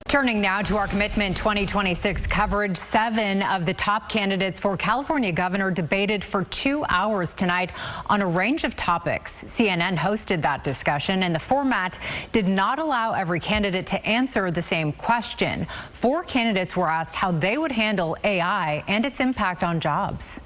Turning now to our Commitment 2026 coverage, 7 of the top candidates for California governor debated for 2 hours tonight on a range of topics. CNN hosted that discussion, and the format did not allow every candidate to answer the same question. 4 candidates were asked how they would handle AI and its impact on jobs.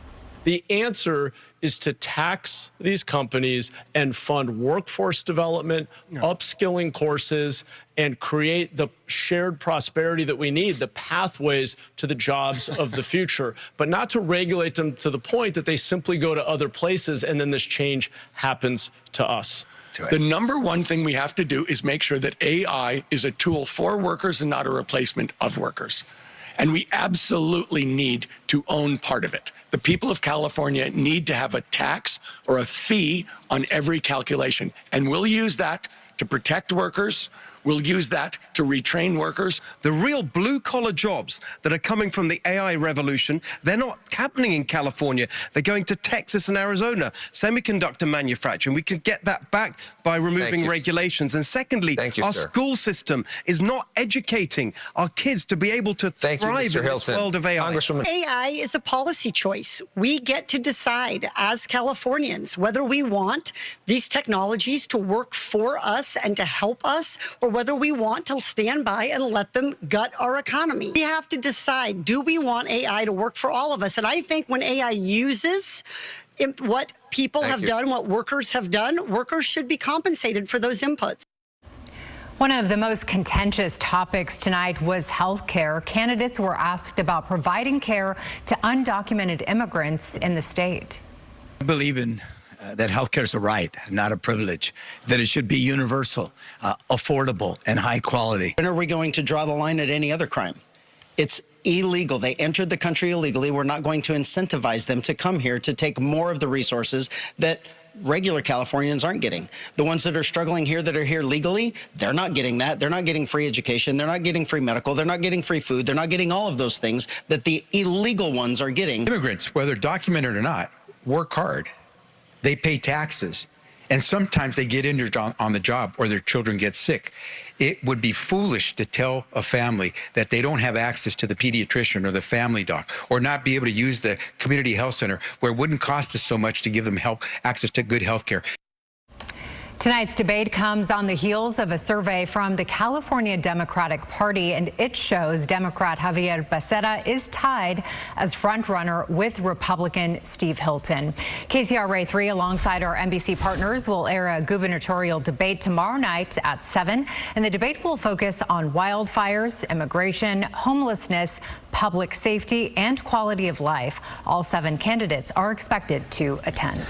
The answer is to tax these companies and fund workforce development, upskilling courses, and create the shared prosperity that we need, the pathways to the jobs of the future, but not to regulate them to the point that they simply go to other places and then this change happens to us. The number one thing we have to do is make sure that AI is a tool for workers and not a replacement of workers. And we absolutely need to own part of it. The people of California need to have a tax or a fee on every calculation. And we'll use that to protect workers. We'll use that to retrain workers. The real blue-collar jobs that are coming from the AI revolution, they're not happening in California. They're going to Texas and Arizona, semiconductor manufacturing. We could get that back by removing regulations. And secondly, our school system is not educating our kids to be able to thrive in this world of AI. AI is a policy choice. We get to decide as Californians whether we want these technologies to work for us and to help us, or whether we want to stand by and let them gut our economy. We have to decide, do we want AI to work for all of us? And I think when AI uses what people have done, what workers have done, workers should be compensated for those inputs. One of the most contentious topics tonight was health care. Candidates were asked about providing care to undocumented immigrants in the state. I believe in that healthcare is a right, not a privilege, that it should be universal, affordable, and high quality. When are we going to draw the line at any other crime? It's illegal. They entered the country illegally. We're not going to incentivize them to come here to take more of the resources that regular Californians aren't getting. The ones that are struggling here, that are here legally, they're not getting that. They're not getting free education. They're not getting free medical. They're not getting free food. They're not getting all of those things that the illegal ones are getting. Immigrants, whether documented or not, work hard. They pay taxes, and sometimes they get injured on the job or their children get sick. It would be foolish to tell a family that they don't have access to the pediatrician or the family doc, or not be able to use the community health center where it wouldn't cost us so much to give them access to good health care. Tonight's debate comes on the heels of a survey from the California Democratic Party, and it shows Democrat Javier Becerra is tied as frontrunner with Republican Steve Hilton. KCRA 3, alongside our NBC partners, will air a gubernatorial debate tomorrow night at 7, and the debate will focus on wildfires, immigration, homelessness, public safety, and quality of life. All 7 candidates are expected to attend.